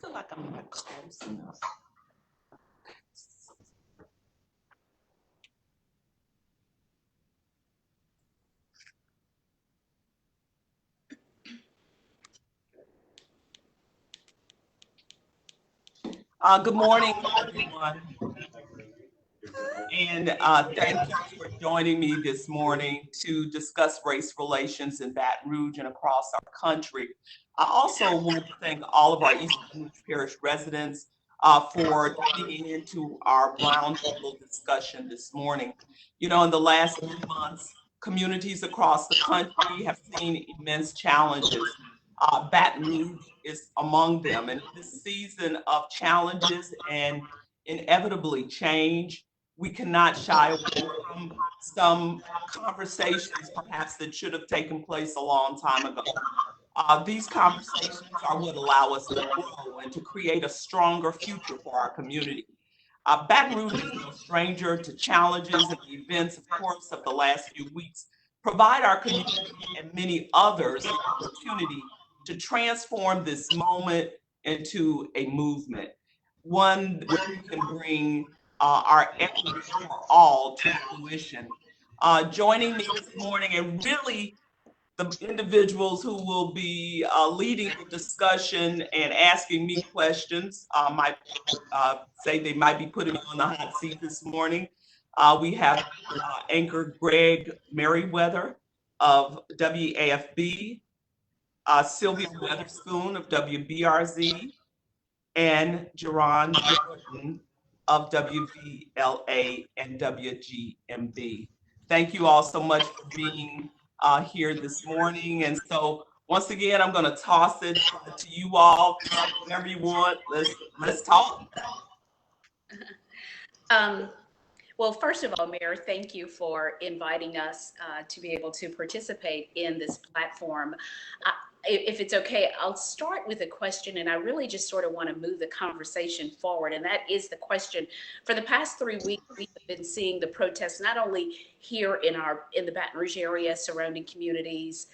feel like I'm not close enough. Good morning, everyone. And thank you for joining me this morning to discuss race relations in Baton Rouge and across our country. I also want to thank all of our East Baton Rouge Parish residents for tuning into our roundtable discussion this morning. You know, in the last few months, communities across the country have seen immense challenges. Baton Rouge is among them. And this season of challenges and inevitably change, we cannot shy away from some conversations perhaps that should have taken place a long time ago. These conversations are what allow us to grow and to create a stronger future for our community. Baton Rouge is no stranger to challenges, and the events, of course, of the last few weeks provide our community and many others the opportunity to transform this moment into a movement, one where we can bring our equity for all to fruition. Joining me this morning, and really the individuals who will be leading the discussion and asking me questions might say they might be putting me on the hot seat this morning. We have anchor Greg Merriweather of WAFB, Sylvia Weatherspoon of WBRZ, and Sharon Weston of WVLA and WGMB. Thank you all so much for being here this morning. And so once again, I'm going to toss it to you all. Whatever you want, let's talk. Well, first of all, Mayor, thank you for inviting us to be able to participate in this platform. If it's okay, I'll start with a question, and I really just sort of want to move the conversation forward. And that is the question: for the past 3 weeks, we've been seeing the protests not only here in the Baton Rouge area, surrounding communities.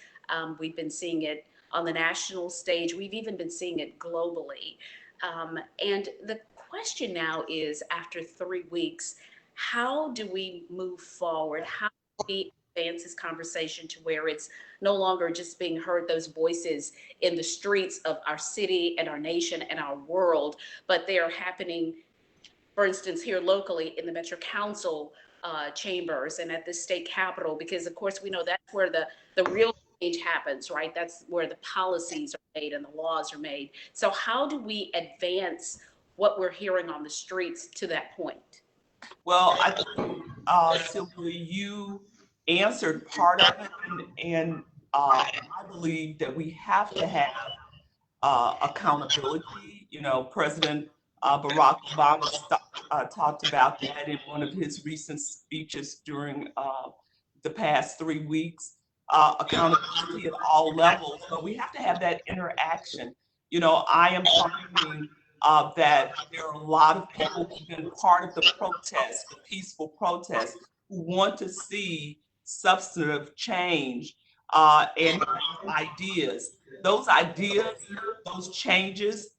We've been seeing it on the national stage. We've even been seeing it globally. And the question now is, after 3 weeks, how do we move forward? How do we advance this conversation to where it's no longer just being heard, those voices in the streets of our city and our nation and our world, but they are happening, for instance, here locally in the Metro Council chambers and at the state capitol, because of course we know that's where the real change happens, right? That's where the policies are made and the laws are made. So how do we advance what we're hearing on the streets to that point? Well, I think, Sylvia, you answered part of it, and I believe that we have to have accountability. You know, President Barack Obama talked about that in one of his recent speeches during the past 3 weeks. Accountability at all levels, but we have to have that interaction. You know, I am finding that there are a lot of people who've been part of the protest, the peaceful protest, who want to see substantive change and ideas. Those ideas, those changes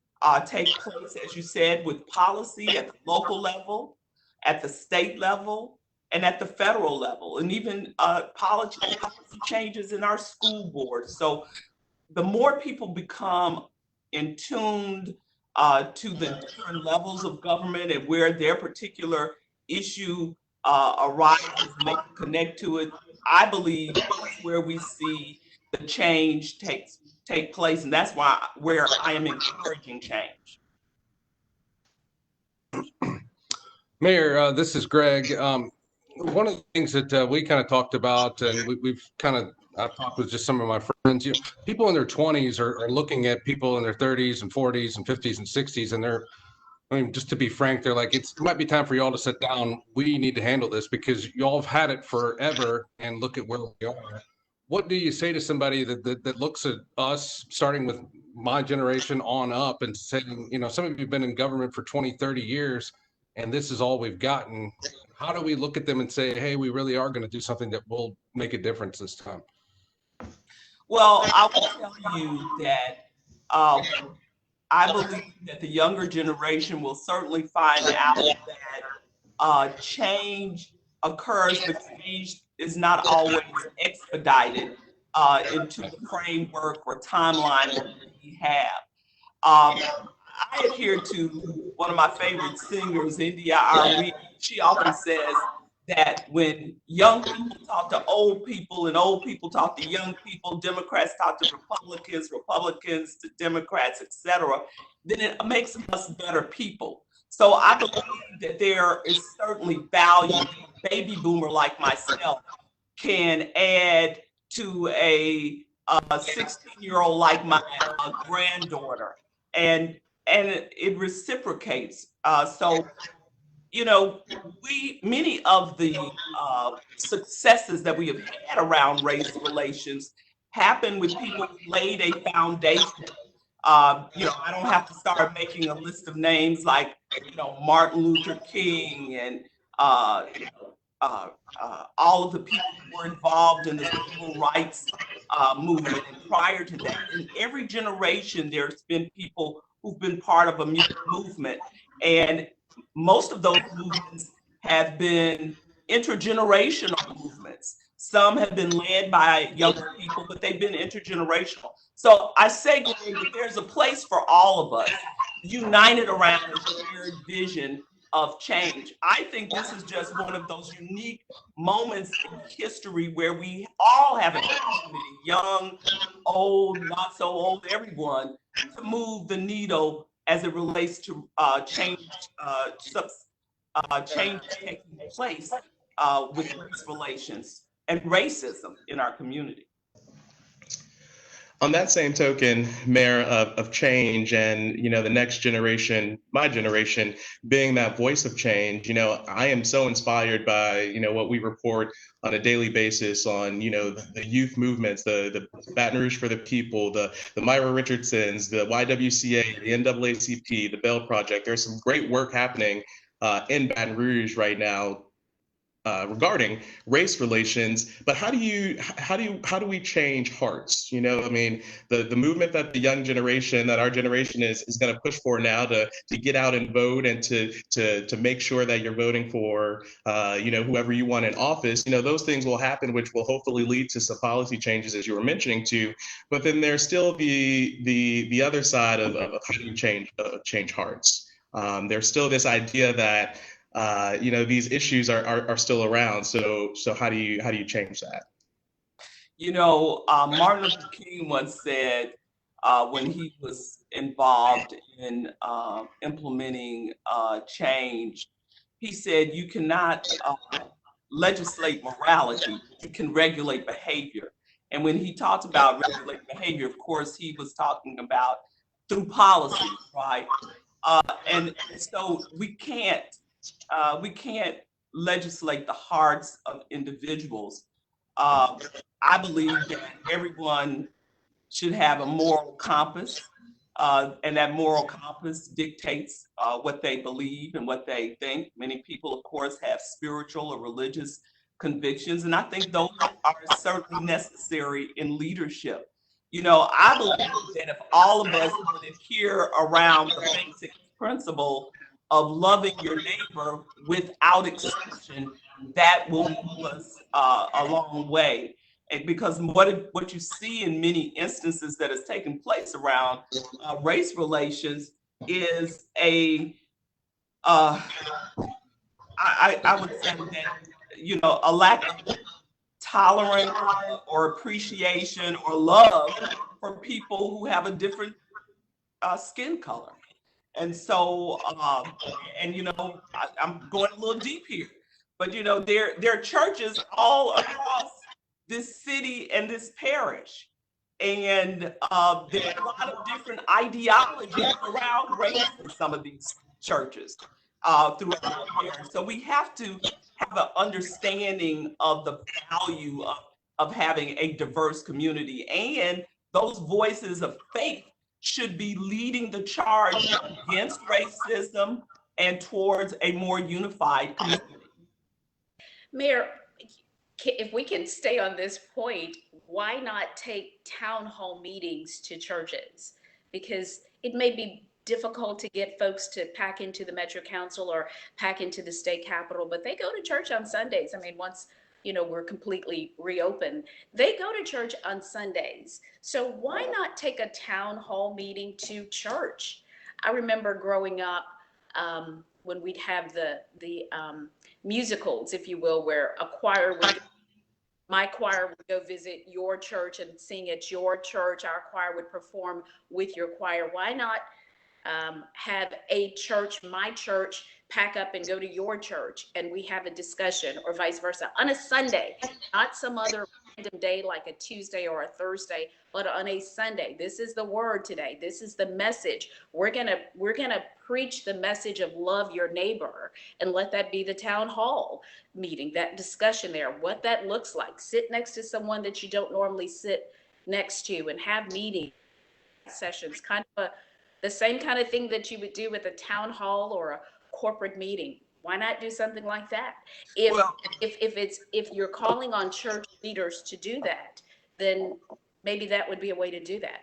take place, as you said, with policy at the local level, at the state level, and at the federal level, and even policy changes in our school board. So the more people become in tuned to the different levels of government and where their particular issue arises and they can connect to it, I believe that's where we see the change take place, and that's where I am encouraging change. Mayor, this is Greg. One of the things that we kind of talked about, and we've kind of I've talked with just some of my friends. You know, people in their 20s are looking at people in their 30s and 40s and 50s and 60s, and I mean, just to be frank, they're like, it might be time for y'all to sit down. We need to handle this because y'all have had it forever, and look at where we are. What do you say to somebody that looks at us, starting with my generation on up, and saying, you know, some of you have been in government for 20, 30 years, and this is all we've gotten. How do we look at them and say, hey, we really are going to do something that will make a difference this time? Well, I will tell you that I believe that the younger generation will certainly find out that change occurs, but change is not always expedited into the framework or timeline that we have. I adhere to one of my favorite singers, India Ari. She often says that when young people talk to old people and old people talk to young people, Democrats talk to Republicans, Republicans to Democrats, etc., then it makes us better people. So I believe that there is certainly value. A baby boomer like myself can add to a 16-year-old like my granddaughter, and it reciprocates. So many of the successes that we have had around race relations happen with people who laid a foundation. I don't have to start making a list of names like, Martin Luther King and all of the people who were involved in the civil rights movement. And prior to that, in every generation, there's been people who've been part of a movement. And most of those movements have been intergenerational movements. Some have been led by younger people, but they've been intergenerational. So I say, Greg, that there's a place for all of us united around a shared vision of change. I think this is just one of those unique moments in history where we all have an opportunity, young, old, not so old, everyone, to move the needle as it relates to change taking place with race relations and racism in our community. On that same token, Mayor, of change and, the next generation, my generation, being that voice of change, I am so inspired by, what we report on a daily basis on, the youth movements, the Baton Rouge for the People, the Myra Richardsons, the YWCA, the NAACP, the Bell Project. There's some great work happening in Baton Rouge right now regarding race relations, but how do we change hearts? The movement that the young generation, that our generation is going to push for now to get out and vote and to make sure that you're voting for whoever you want in office. Those things will happen, which will hopefully lead to some policy changes, as you were mentioning too. But then there's still the other side of how do you change hearts. There's still this idea that these issues are still around. So how do you change that? Martin Luther King once said when he was involved in implementing change, he said, you cannot legislate morality, you can regulate behavior. And when he talked about regulating behavior, of course, he was talking about through policy, right? And so we can't legislate the hearts of individuals. I believe that everyone should have a moral compass, and that moral compass dictates what they believe and what they think. Many people, of course, have spiritual or religious convictions, and I think those are certainly necessary in leadership. I believe that if all of us would adhere around the basic principle of loving your neighbor without exception, that will move us a long way. And because what you see in many instances that has taken place around race relations is I would say that a lack of tolerance or appreciation or love for people who have a different skin color. And so, I'm going a little deep here, but there are churches all across this city and this parish, and there are a lot of different ideologies around race in some of these churches throughout the parish. So we have to have an understanding of the value of having a diverse community, and those voices of faith should be leading the charge against racism and towards a more unified community. Mayor, if we can stay on this point, why not take town hall meetings to churches? Because it may be difficult to get folks to pack into the Metro Council or pack into the state capitol, but they go to church on Sundays. I mean, once, you know, we're completely reopened, they go to church on Sundays. So why not take a town hall meeting to church? I remember growing up, when we'd have the musicals, if you will, where a choir would, my choir would go visit your church and sing at your church. Our choir would perform with your choir. Why not have a church, my church, pack up and go to your church and we have a discussion, or vice versa, on a Sunday, not some other random day like a Tuesday or a Thursday, but on a Sunday. This is the word today. This is the message. We're gonna preach the message of love your neighbor, and let that be the town hall meeting, that discussion there, what that looks like. Sit next to someone that you don't normally sit next to and have meeting sessions, kind of the same kind of thing that you would do with a town hall or a corporate meeting. Why not do something like that? If you're calling on church leaders to do that, then maybe that would be a way to do that.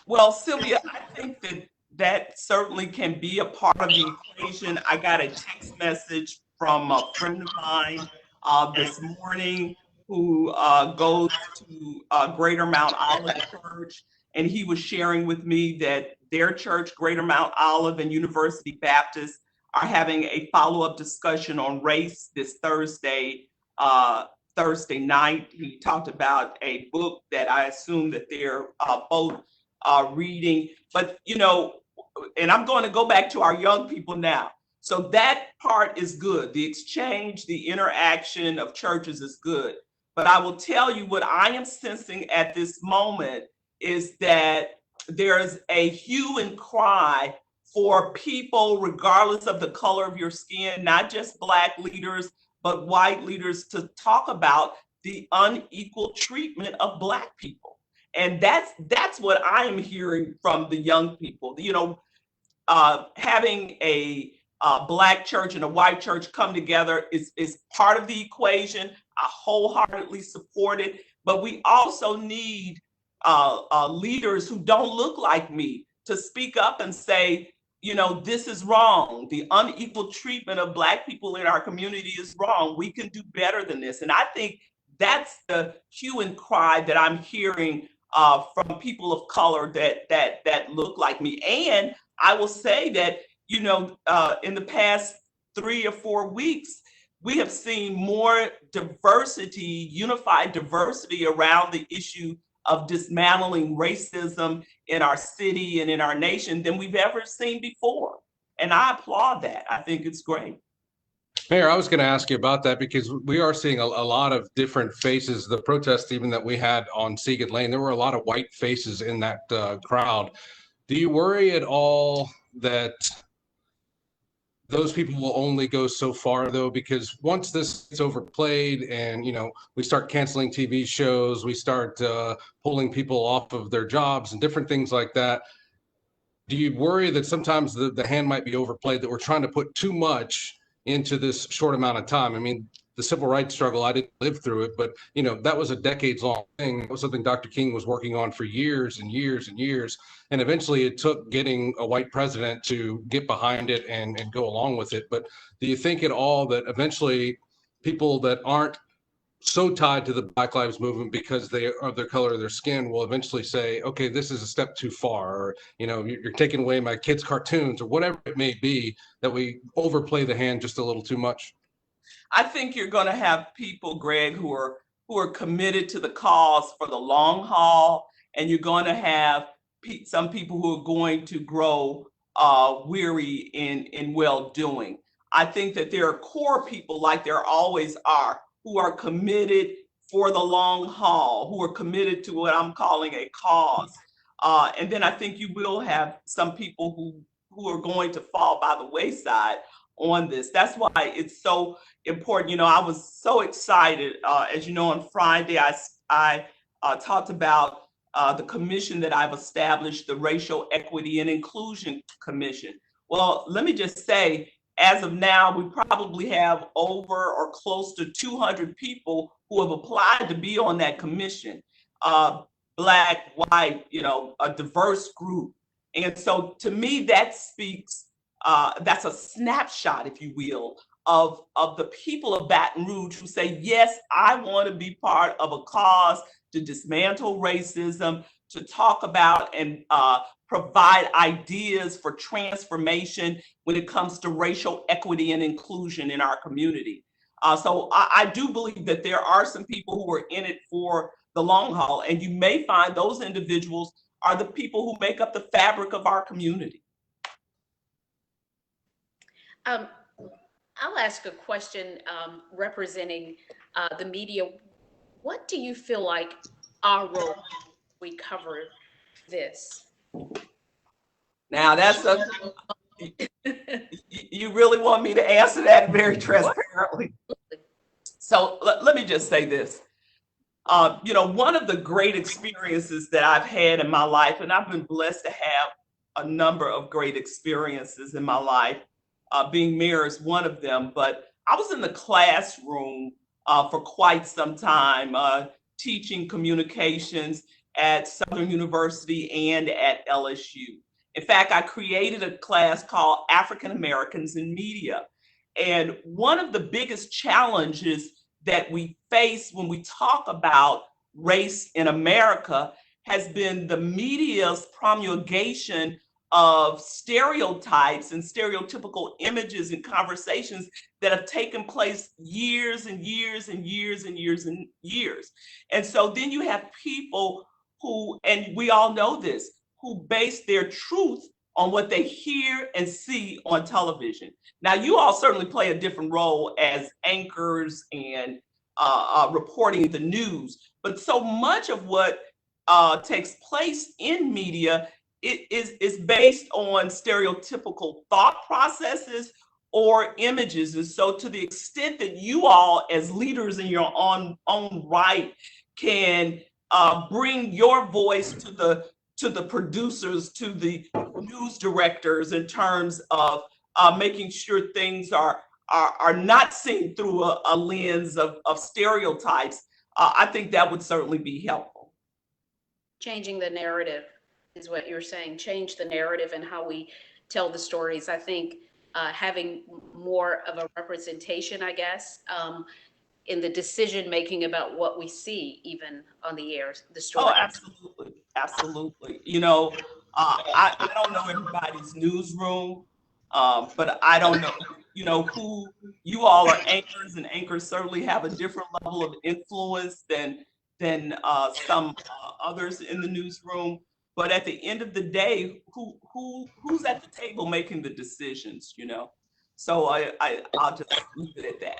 Well, Sylvia, I think that certainly can be a part of the equation. I got a text message from a friend of mine this morning who goes to Greater Mount Olive Church, and he was sharing with me that their church, Greater Mount Olive and University Baptist, are having a follow-up discussion on race this Thursday night. He talked about a book that I assume that they're both reading. But, you know, and I'm going to go back to our young people now. So that part is good. The exchange, the interaction of churches is good. But I will tell you what I am sensing at this moment is that there's a hue and cry for people, regardless of the color of your skin, not just Black leaders, but white leaders, to talk about the unequal treatment of Black people. And that's what I am hearing from the young people. You know, having a Black church and a white church come together is part of the equation. I wholeheartedly support it, but we also need leaders who don't look like me to speak up and say, you know, this is wrong. The unequal treatment of Black people in our community is wrong. We can do better than this. And I think that's the hue and cry that I'm hearing from people of color that look like me. And I will say that, you know, in the past 3 or 4 weeks, we have seen more diversity, unified diversity around the issue of dismantling racism in our city and in our nation than we've ever seen before. And I applaud that. I think it's great. Mayor, I was going to ask you about that because we are seeing a lot of different faces. The protest even that we had on Seagate Lane, there were a lot of white faces in that crowd. Do you worry at all that those people will only go so far, though? Because once this gets overplayed and, you know, we start canceling TV shows, we start pulling people off of their jobs and different things like that, do you worry that sometimes the hand might be overplayed, that we're trying to put too much into this short amount of time? I mean, the civil rights struggle, I didn't live through it, but, you know, that was a decades-long thing. It was something Dr. King was working on for years and years and years. And eventually it took getting a white president to get behind it and go along with it. But do you think at all that eventually people that aren't so tied to the Black Lives Movement because they are their color of their skin will eventually say, okay, this is a step too far, or, you know, you're taking away my kids' cartoons, or whatever it may be, that we overplay the hand just a little too much? I think you're going to have people, Greg, who are committed to the cause for the long haul, and you're going to have some people who are going to grow weary in well-doing. I think that there are core people, like there always are, who are committed for the long haul, who are committed to what I'm calling a cause. And then I think you will have some people who are going to fall by the wayside on this. That's why it's so important. You know, I was so excited. As you know, on Friday, I talked about the commission that I've established, the Racial Equity and Inclusion Commission. Well, let me just say, as of now, we probably have over or close to 200 people who have applied to be on that commission. Black, white, you know, a diverse group. And so to me, that speaks, that's a snapshot, if you will, of the people of Baton Rouge who say, yes, I want to be part of a cause to dismantle racism, to talk about and provide ideas for transformation when it comes to racial equity and inclusion in our community. So I do believe that there are some people who are in it for the long haul, and you may find those individuals are the people who make up the fabric of our community. I'll ask a question representing the media. What do you feel like our role we cover this? Now that's you really want me to answer that very transparently. So let me just say this. You know, one of the great experiences that I've had in my life, and I've been blessed to have a number of great experiences in my life, being mayor is one of them, but I was in the classroom for quite some time, teaching communications at Southern University and at LSU. In fact, I created a class called African Americans in Media. And one of the biggest challenges that we face when we talk about race in America has been the media's promulgation of stereotypes and stereotypical images and conversations that have taken place years and years and years and years and years. And so then you have people who, and we all know this, who base their truth on what they hear and see on television. Now, you all certainly play a different role as anchors and reporting the news, but so much of what takes place in media is based on stereotypical thought processes or images. And so to the extent that you all as leaders in your own right can bring your voice to the producers, to the news directors in terms of making sure things are not seen through a lens of stereotypes, I think that would certainly be helpful. Changing the narrative is what you're saying. Change the narrative and how we tell the stories. I think having more of a representation, I guess, in the decision making about what we see, even on the air, the story. Oh, absolutely, absolutely. You know, I don't know everybody's newsroom, but I don't know, you know, who you all are anchors, and anchors certainly have a different level of influence than some others in the newsroom. But at the end of the day, who's at the table making the decisions, you know? So I'll just leave it at that.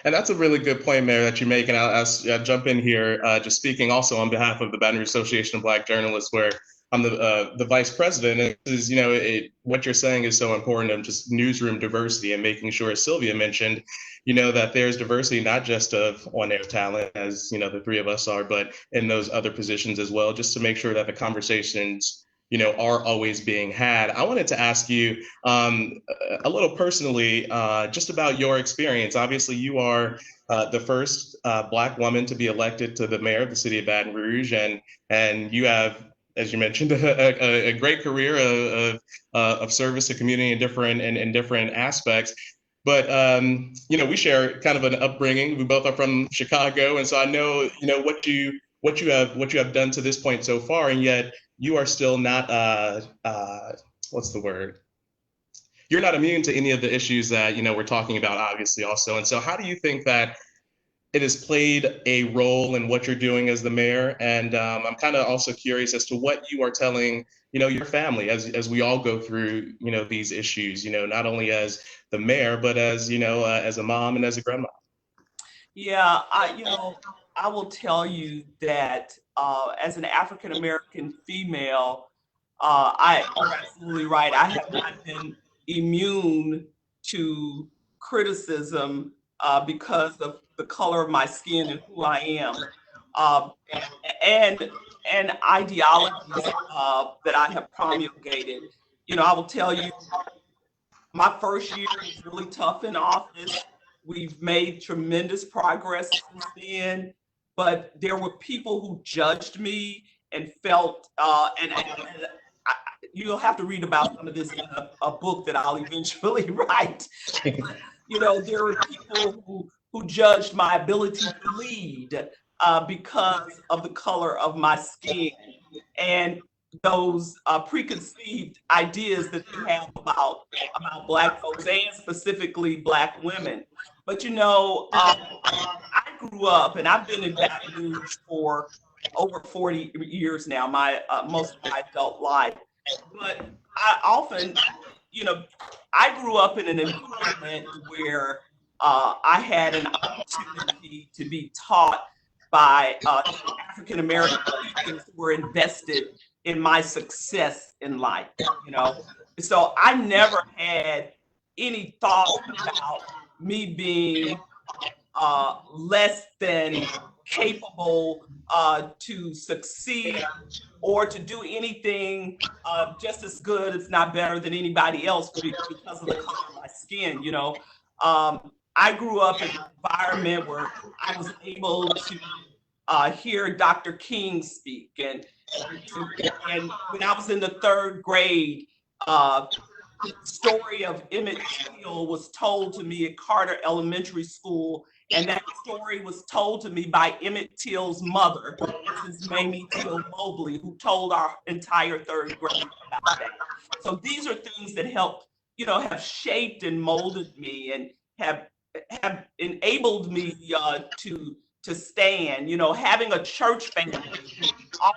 And that's a really good point, Mayor, that you make. And I'll jump in here, just speaking also on behalf of the Baton Rouge Association of Black Journalists, where I'm the vice president. And this is, you know, what you're saying is so important of just newsroom diversity and making sure, as Sylvia mentioned, you know, that there's diversity, not just of on-air talent, as, you know, the three of us are, but in those other positions as well, just to make sure that the conversations, you know, are always being had. I wanted to ask you a little personally, just about your experience. Obviously, you are the first Black woman to be elected to the mayor of the city of Baton Rouge, and you have, as you mentioned, a great career of service to community in different aspects. But you know, we share kind of an upbringing. We both are from Chicago, and so I know, you know, what you have done to this point so far, and yet you are still not what's the word? You're not immune to any of the issues that, you know, we're talking about, obviously, also. And so, how do you think that it has played a role in what you're doing as the mayor? And I'm kind of also curious as to what you are telling, you know, your family as we all go through, you know, these issues, you know, not only as the mayor, but as, you know, as a mom and as a grandma. Yeah, I will tell you that as an African American female, you're absolutely right. I have not been immune to criticism because of the color of my skin and who I am, and ideologies that I have promulgated. You know, I will tell you, my first year was really tough in office. We've made tremendous progress since then, but there were people who judged me and felt, and you'll have to read about some of this in a book that I'll eventually write. You know, there were people who judged my ability to lead because of the color of my skin, and those preconceived ideas that they have about Black folks and specifically Black women. But you know, I grew up, and I've been in Baton Rouge for over 40 years now, my most of my adult life. But I often, you know, I grew up in an environment where I had an opportunity to be taught by African American teachers who were invested in my success in life, you know. So I never had any thought about me being less than capable to succeed or to do anything just as good, if not better, than anybody else because of the color of my skin. You know, I grew up in an environment where I was able to hear Dr. King speak, and when I was in the third grade, the story of Emmett Till was told to me at Carter Elementary School, and that story was told to me by Emmett Till's mother, Mrs. Mamie Till Mobley, who told our entire third grade about that. So these are things that helped, you know, have shaped and molded me and have enabled me to stand. You know, having a church family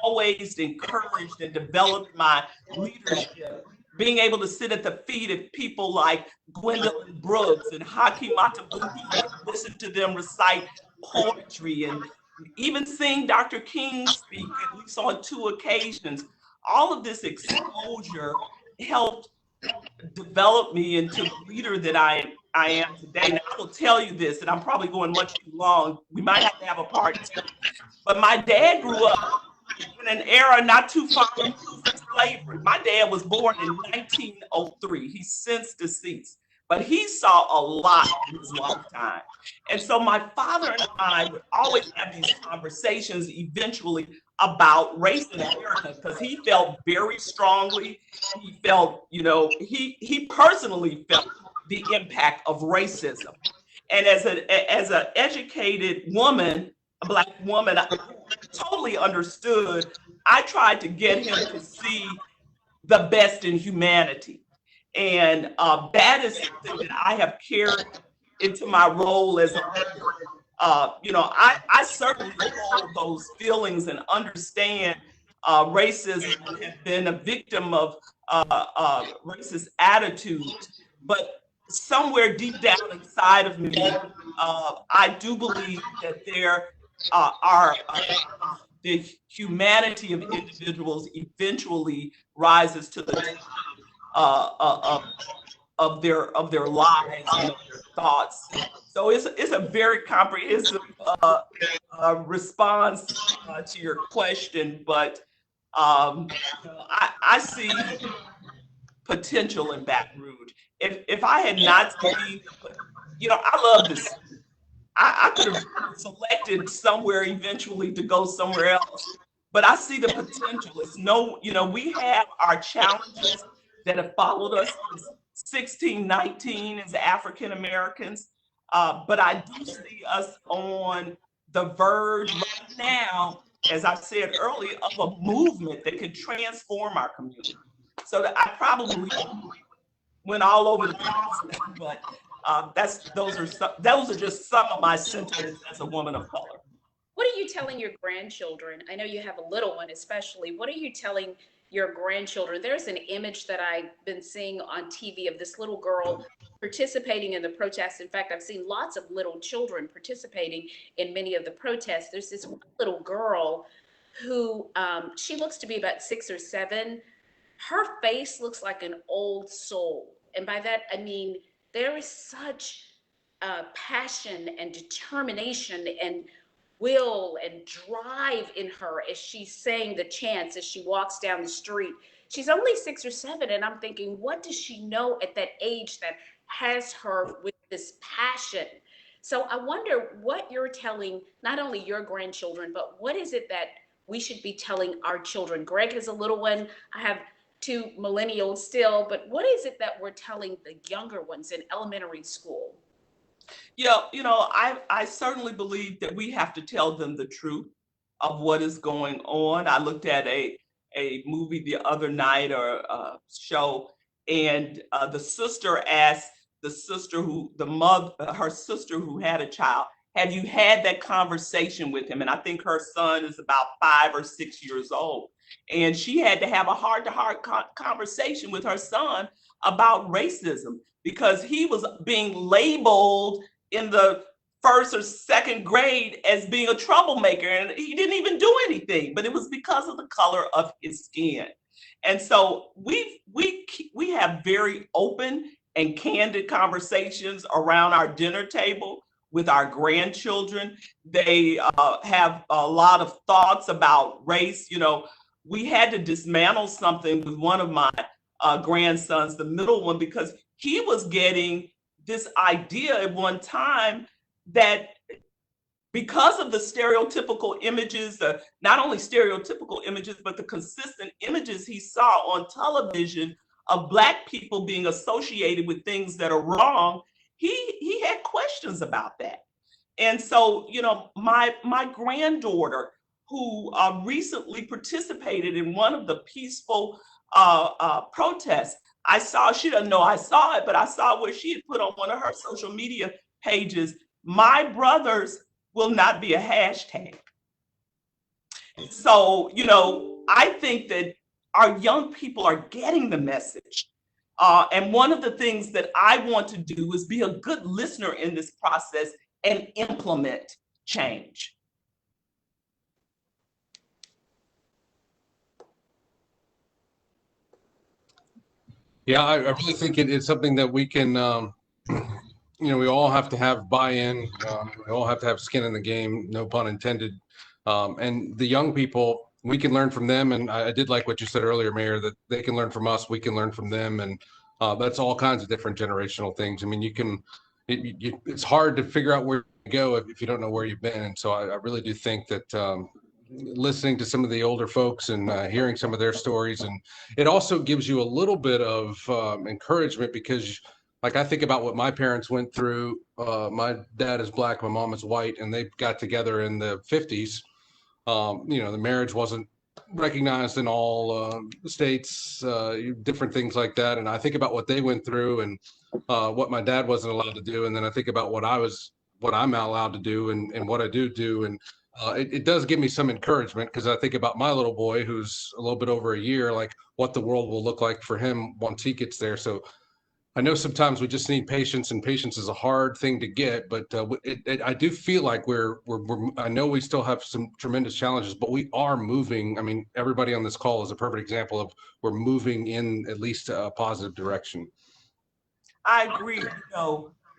always encouraged and developed my leadership. Being able to sit at the feet of people like Gwendolyn Brooks and Haki Matabuki, listen to them recite poetry, and even seeing Dr. King speak, at least on 2 occasions. All of this exposure helped develop me into the leader that I am today. Now, I will tell you this, and I'm probably going much too long. We might have to have a part 2. But my dad grew up in an era not too far removed from slavery. My dad was born in 1903. He's since deceased, but he saw a lot in his lifetime. And so my father and I would always have these conversations eventually about race in America, because he felt very strongly, he felt, you know, he personally felt the impact of racism. And as an educated woman, a Black woman, I totally understood. I tried to get him to see the best in humanity. And that is something that I have carried into my role as a leader. You know, I certainly hold those feelings and understand racism and have been a victim of racist attitudes. But somewhere deep down inside of me, I do believe that there are the humanity of individuals eventually rises to the top of their lives and of their thoughts. So it's a very comprehensive response to your question, but I see potential in Baton Rouge. If I had not seen, you know, I love this. I could have selected somewhere eventually to go somewhere else, but I see the potential. It's no, you know, we have our challenges that have followed us since 1619 as African Americans, but I do see us on the verge right now, as I said earlier, of a movement that could transform our community. So that I probably went all over the place, but those are just some of my sentiments as a woman of color. What are you telling your grandchildren? I know you have a little one especially. What are you telling your grandchildren? There's an image that I've been seeing on TV of this little girl participating in the protests. In fact, I've seen lots of little children participating in many of the protests. There's this one little girl who, she looks to be about 6 or 7. Her face looks like an old soul. And by that, I mean, there is such passion and determination and will and drive in her as she's saying the chants as she walks down the street. She's only 6 or 7, and I'm thinking, what does she know at that age that has her with this passion? So I wonder what you're telling not only your grandchildren, but what is it that we should be telling our children? Greg has a little one. I have to millennials still, but what is it that we're telling the younger ones in elementary school? Yeah, I certainly believe that we have to tell them the truth of what is going on. I looked at a movie the other night, or a show, and the sister asked her sister who had a child, have you had that conversation with him? And I think her son is about 5 or 6 years old. And she had to have a heart-to-heart conversation with her son about racism, because he was being labeled in the first or second grade as being a troublemaker, and he didn't even do anything, but it was because of the color of his skin. And so we have very open and candid conversations around our dinner table with our grandchildren. They have a lot of thoughts about race. We had to dismantle something with one of my grandsons, the middle one, because he was getting this idea at one time that because of the stereotypical images, not only stereotypical images, but the consistent images he saw on television of Black people being associated with things that are wrong, he had questions about that. And so, my granddaughter, who recently participated in one of the peaceful protests, she doesn't know I saw it, but I saw where she had put on one of her social media pages, "My brothers will not be a hashtag." So, I think that our young people are getting the message. And one of the things that I want to do is be a good listener in this process and implement change. Yeah, I really think it's something that we can, we all have to have buy-in. We all have to have skin in the game, no pun intended. And the young people, we can learn from them. And I did like what you said earlier, Mayor, that they can learn from us, we can learn from them. And that's all kinds of different generational things. I mean, it's hard to figure out where to go if you don't know where you've been. And so I really do think that listening to some of the older folks and hearing some of their stories, and it also gives you a little bit of encouragement, because like I think about what my parents went through. My dad is Black, my mom is white, and they got together in the 50s. The marriage wasn't recognized in all states, different things like that. And I think about what they went through and what my dad wasn't allowed to do. And then I think about what I'm allowed to do and what I do. And it does give me some encouragement, because I think about my little boy who's a little bit over a year, like what the world will look like for him once he gets there. So I know sometimes we just need patience, and patience is a hard thing to get, but I do feel like I know we still have some tremendous challenges, but we are moving. I mean, everybody on this call is a perfect example of we're moving in at least a positive direction. I agree.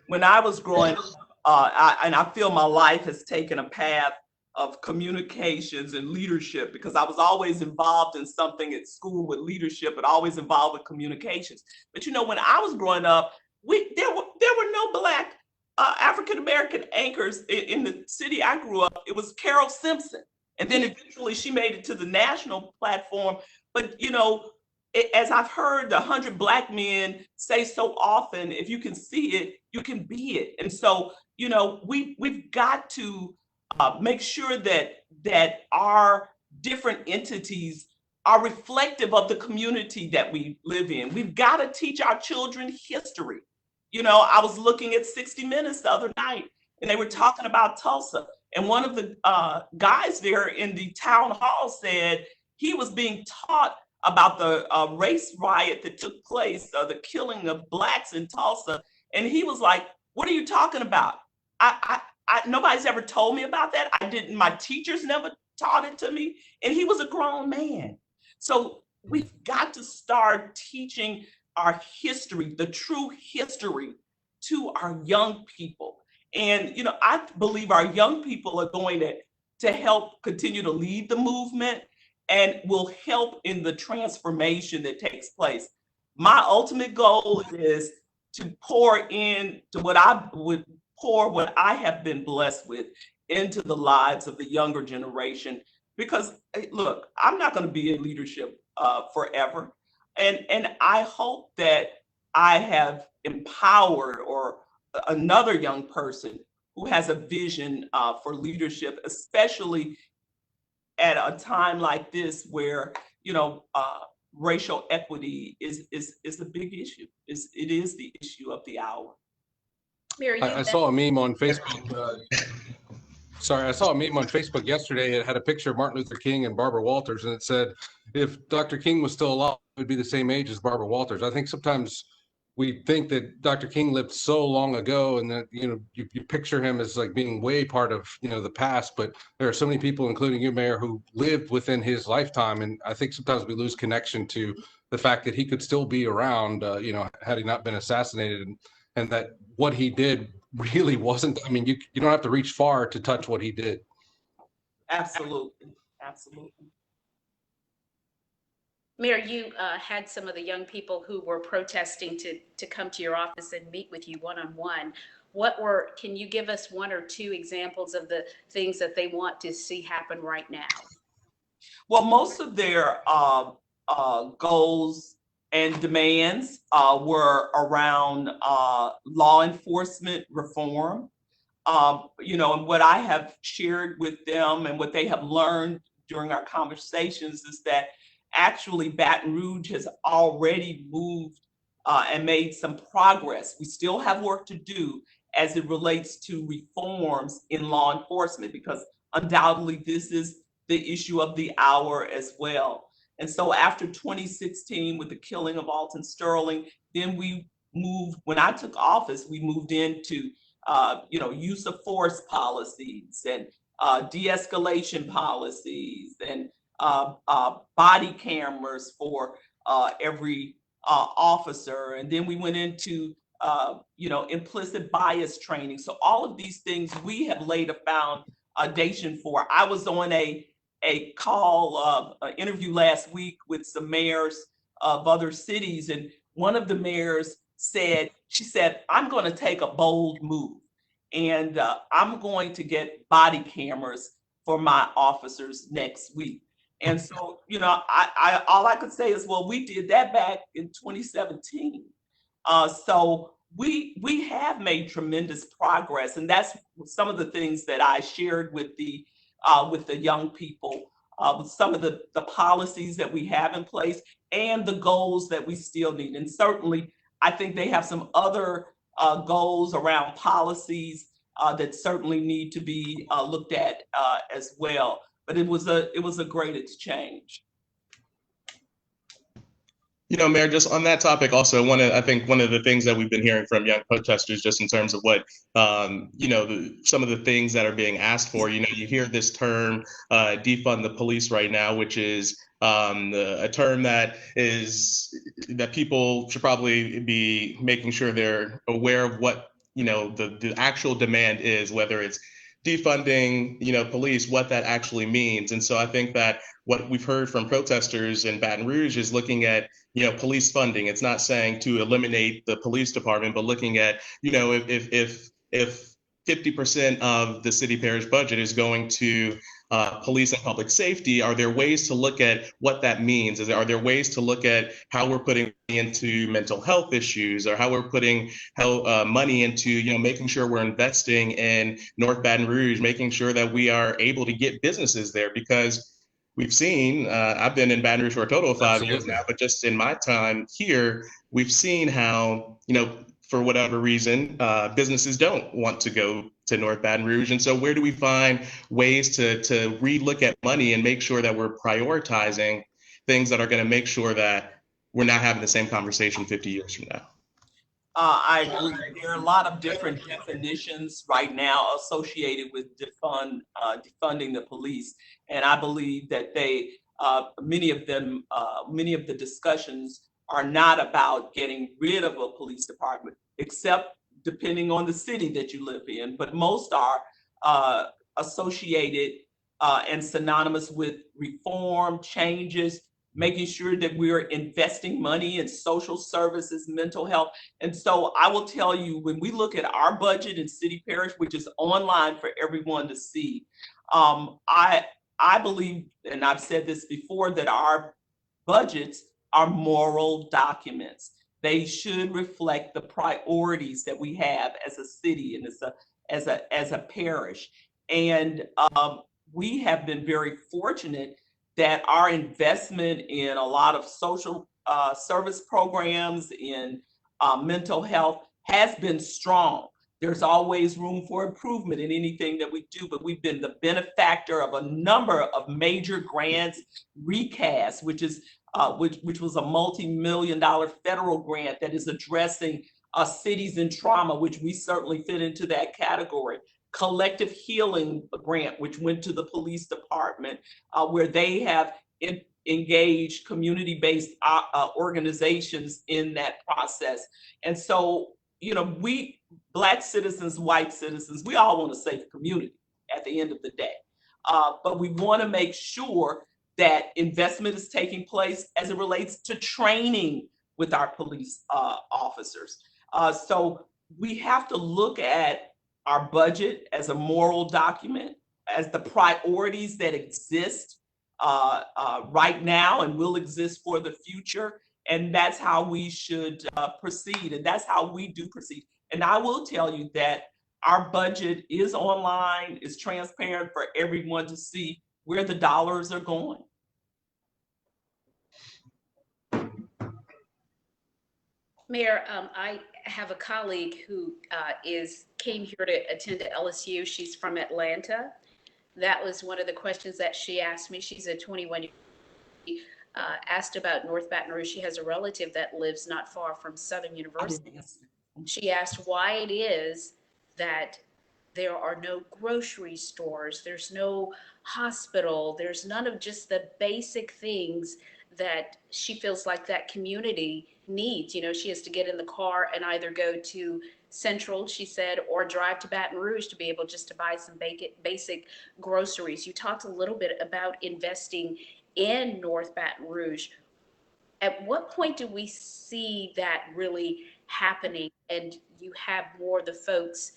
When I was growing up, I feel my life has taken a path of communications and leadership, because I was always involved in something at school with leadership, but always involved with communications. But when I was growing up, there were no Black African American anchors in the city I grew up. It was Carol Simpson, and then eventually she made it to the national platform. But as I've heard the 100 Black men say so often, if you can see it, you can be it. And so we've got to make sure that our different entities are reflective of the community that we live in. We've got to teach our children history. I was looking at 60 Minutes the other night, and they were talking about Tulsa. And one of the guys there in the town hall said he was being taught about the race riot that took place, the killing of Blacks in Tulsa. And he was like, "What are you talking about? Nobody's ever told me about that. My teachers never taught it to me." And he was a grown man. So we've got to start teaching our history, the true history, to our young people. And, I believe our young people are going to help continue to lead the movement and will help in the transformation that takes place. My ultimate goal is to pour into what I have been blessed with into the lives of the younger generation. Because look, I'm not going to be in leadership forever. And I hope that I have empowered or another young person who has a vision for leadership, especially at a time like this where, you know, racial equity is a big issue. It is the issue of the hour. Mary, I saw a meme on Facebook. Sorry, I saw a meme on Facebook yesterday. It had a picture of Martin Luther King and Barbara Walters, and it said, if Dr. King was still alive, he would be the same age as Barbara Walters. I think sometimes we think that Dr. King lived so long ago and that, you know, you picture him as like being way part of, you know, the past, but there are so many people, including you, Mayor, who lived within his lifetime. And I think sometimes we lose connection to the fact that he could still be around, you know, had he not been assassinated, and that what he did really wasn't, I mean, you don't have to reach far to touch what he did. Absolutely, absolutely. Mayor, you had some of the young people who were protesting to come to your office and meet with you one-on-one. Can you give us one or two examples of the things that they want to see happen right now? Well, most of their goals and demands were around law enforcement reform. You know, and what I have shared with them and what they have learned during our conversations is that actually Baton Rouge has already moved and made some progress. We still have work to do as it relates to reforms in law enforcement, because undoubtedly this is the issue of the hour as well. And so after 2016, with the killing of Alton Sterling, then we moved, when I took office, we moved into you know, use of force policies and de-escalation policies and body cameras for every officer. And then we went into, you know, implicit bias training. So all of these things we have laid a foundation for. I was on a call, an interview last week with some mayors of other cities, and one of the mayors said, she said, I'm going to take a bold move, and I'm going to get body cameras for my officers next week. And so, you know, I all I could say is, well, we did that back in 2017. So we have made tremendous progress, and that's some of the things that I shared with the young people, some of the policies that we have in place and the goals that we still need. And certainly, I think they have some other goals around policies that certainly need to be looked at as well. But it was a great exchange. You know, Mayor, just on that topic, also, I think one of the things that we've been hearing from young protesters, just in terms of what, you know, some of the things that are being asked for, you know, you hear this term, defund the police right now, which is a term that people should probably be making sure they're aware of what, you know, the actual demand is, whether it's defunding, you know, police, what that actually means. And so I think that what we've heard from protesters in Baton Rouge is looking at, you know, police funding. It's not saying to eliminate the police department, but looking at, you know, if 50% of the city parish budget is going to police and public safety, are there ways to look at what that means? Are there ways to look at how we're putting into mental health issues, or how we're putting money into, you know, making sure we're investing in North Baton Rouge, making sure that we are able to get businesses there? Because we've seen, I've been in Baton Rouge for a total of 5 years now, but just in my time here, we've seen how, you know, for whatever reason, businesses don't want to go to North Baton Rouge. And so where do we find ways to re-look at money and make sure that we're prioritizing things that are going to make sure that we're not having the same conversation 50 years from now? I agree. There are a lot of different definitions right now associated with defunding the police. And I believe that many of the discussions are not about getting rid of a police department, except depending on the city that you live in. But most are associated and synonymous with reform, changes, making sure that we're investing money in social services, mental health. And so I will tell you, when we look at our budget in City Parish, which is online for everyone to see, I believe, and I've said this before, that our budgets are moral documents. They should reflect the priorities that we have as a city and as a parish. And we have been very fortunate that our investment in a lot of social service programs, in mental health, has been strong. There's always room for improvement in anything that we do, but we've been the benefactor of a number of major grants. Recast, which was a multi-million-dollar federal grant that is addressing cities in trauma, which we certainly fit into that category. Collective Healing grant, which went to the police department, where they have engaged community-based organizations in that process. And so, we, Black citizens, white citizens, we all want a safe community at the end of the day. But we want to make sure that investment is taking place as it relates to training with our police officers. So we have to look at our budget as a moral document, as the priorities that exist right now and will exist for the future. And that's how we should proceed. And that's how we do proceed. And I will tell you that our budget is online, is transparent for everyone to see where the dollars are going. Mayor, I have a colleague who came here to attend to LSU. She's from Atlanta. That was one of the questions that she asked me. She's a 21-year-old. Asked about North Baton Rouge. She has a relative that lives not far from Southern University. She asked why it is that there are no grocery stores, there's no hospital, there's none of just the basic things that she feels like that community needs. She has to get in the car and either go to Central, she said, or drive to Baton Rouge to be able just to buy some basic groceries. You talked a little bit about investing in North Baton Rouge. At what point do we see that really happening and you have more of the folks,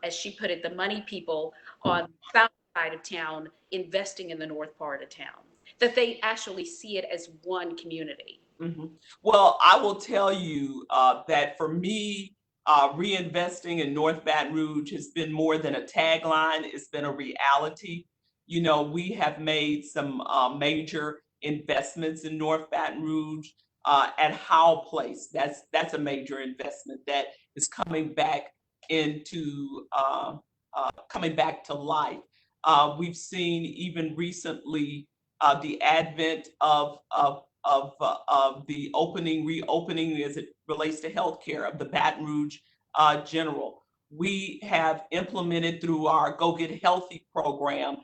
as she put it, the money people on the south side of town investing in the north part of town, that they actually see it as one community? Mm-hmm. Well, I will tell you that for me, reinvesting in North Baton Rouge has been more than a tagline. It's been a reality. We have made some major investments in North Baton Rouge at Howell Place. That's a major investment that is coming back to life. We've seen even recently the advent of the reopening as it relates to healthcare of the Baton Rouge General. We have implemented through our Go Get Healthy program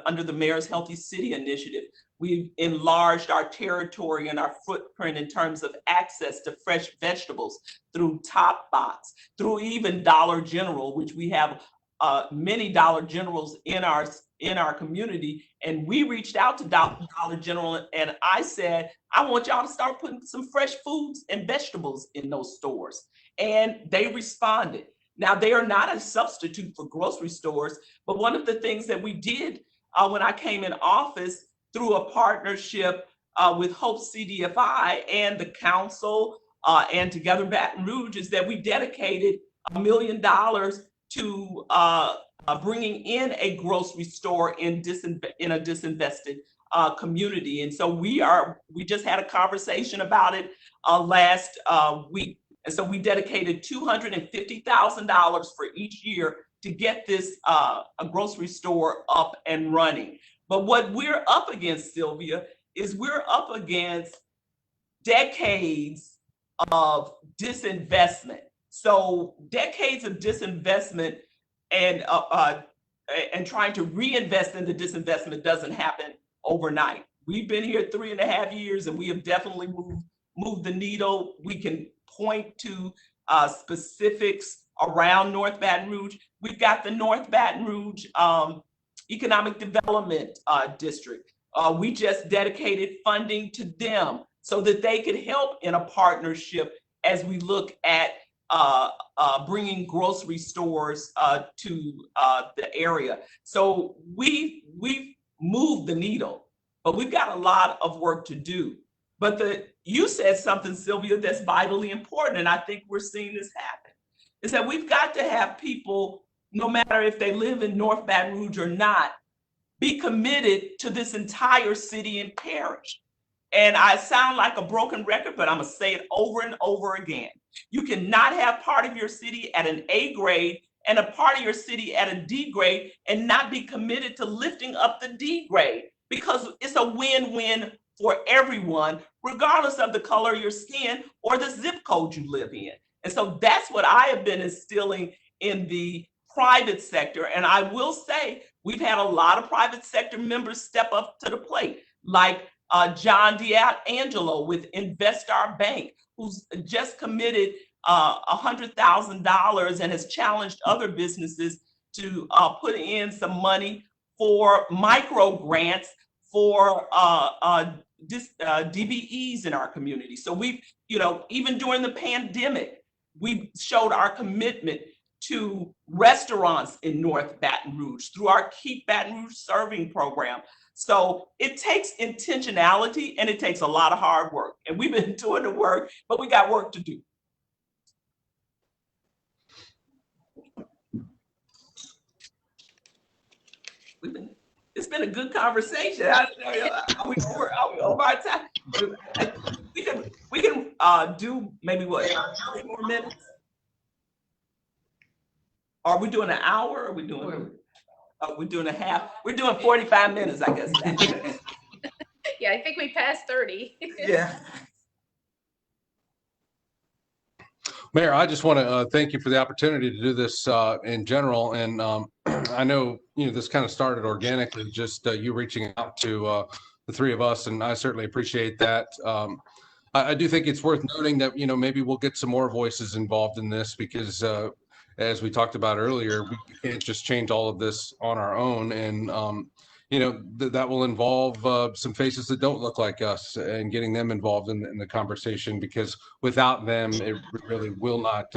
under the Mayor's Healthy City Initiative. We've enlarged our territory and our footprint in terms of access to fresh vegetables through Top Box, through even Dollar General, which we have many Dollar Generals in our community. And we reached out to Dollar General and I said, I want y'all to start putting some fresh foods and vegetables in those stores. And they responded. Now, they are not a substitute for grocery stores, but one of the things that we did when I came in office through a partnership with Hope CDFI and the council and Together Baton Rouge is that we dedicated $1 million to bringing in a grocery store in a disinvested community. And so we just had a conversation about it last week. And so we dedicated $250,000 for each year to get this a grocery store up and running. But what we're up against, Sylvia, is we're up against decades of disinvestment. So decades of disinvestment and trying to reinvest in the disinvestment doesn't happen overnight. We've been here 3.5 years and we have definitely moved the needle. We can point to specifics around North Baton Rouge. We've got the North Baton Rouge Economic Development District. We just dedicated funding to them so that they could help in a partnership as we look at bringing grocery stores to the area. So we've moved the needle, but we've got a lot of work to do. But you said something, Sylvia, that's vitally important, and I think we're seeing this happen, is that we've got to have people, no matter if they live in North Baton Rouge or not, be committed to this entire city and parish. And I sound like a broken record, but I'm gonna say it over and over again. You cannot have part of your city at an A grade and a part of your city at a D grade and not be committed to lifting up the D grade, because it's a win-win for everyone, regardless of the color of your skin or the zip code you live in. And so that's what I have been instilling in the private sector. And I will say, we've had a lot of private sector members step up to the plate, like John D'Angelo with Investar Bank, who's just committed $100,000 and has challenged other businesses to put in some money for micro grants for DBEs in our community. So we've, even during the pandemic, we showed our commitment to restaurants in North Baton Rouge through our Keep Baton Rouge Serving program. So it takes intentionality and it takes a lot of hard work. And we've been doing the work, but we got work to do. It's been a good conversation. Are we over our time? We can do maybe what, 3 more minutes? Are we doing an hour? Are we doing? We're doing a half. We're doing 45 minutes, I guess. Yeah, I think we passed 30. Yeah. Mayor, I just want to thank you for the opportunity to do this in general. And I know, this kind of started organically, just you reaching out to the three of us, and I certainly appreciate that. I do think it's worth noting that, maybe we'll get some more voices involved in this because as we talked about earlier, we can't just change all of this on our own. And, that will involve some faces that don't look like us and getting them involved in the conversation, because without them, it really will not,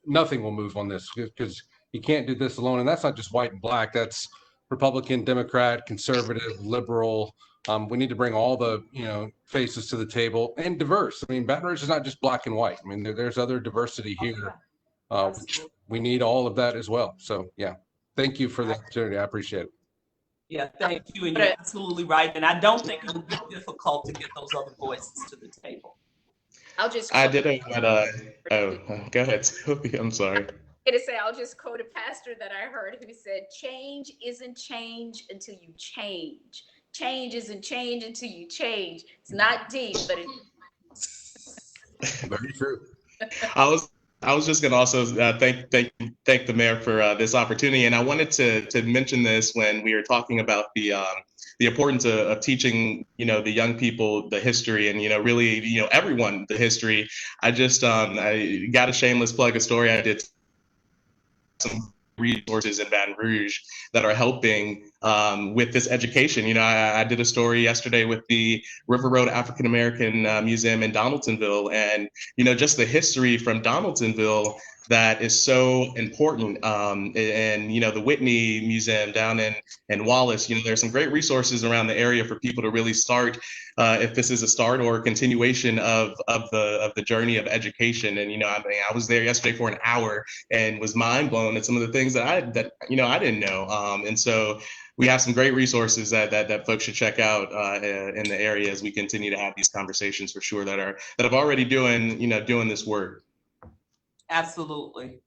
nothing will move on this, because you can't do this alone. And that's not just white and black. That's Republican, Democrat, conservative, liberal. We need to bring all the, faces to the table, and diverse. I mean, Baton Rouge is not just black and white. I mean, there's other diversity here. We need all of that as well. So yeah, thank you for the opportunity. I appreciate it. Yeah, thank you. And you're absolutely right. And I don't think it would be difficult to get those other voices to the table. I didn't, but go ahead, Sophie. I'm sorry. I'll just quote a pastor that I heard who said, "Change isn't change until you change. Change isn't change until you change." It's not deep, but it's Very true. I was just going to also thank the mayor for this opportunity, and I wanted to mention this when we were talking about the importance of teaching the young people the history, and really everyone the history. I just I got a shameless plug, a story I did, some resources in Baton Rouge that are helping with this education. I did a story yesterday with the River Road African American Museum in Donaldsonville, and just the history from Donaldsonville that is so important. And the Whitney Museum down in Wallace. There's some great resources around the area for people to really start, if this is a start or a continuation of the journey of education. And I was there yesterday for an hour and was mind blown at some of the things that I didn't know. And so we have some great resources that folks should check out in the area as we continue to have these conversations, for sure, that have already doing this work. Absolutely.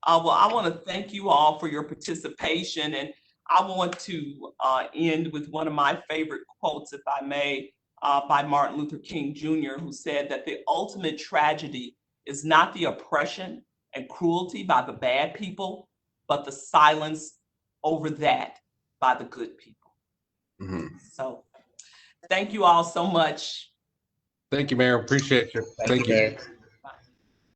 Well, I want to thank you all for your participation, and I want to end with one of my favorite quotes, if I may, by Martin Luther King Jr., who said that the ultimate tragedy is not the oppression and cruelty by the bad people, but the silence over that by the good people. Mm-hmm. So thank you all so much. Thank you, Mayor. Appreciate you. Thank you.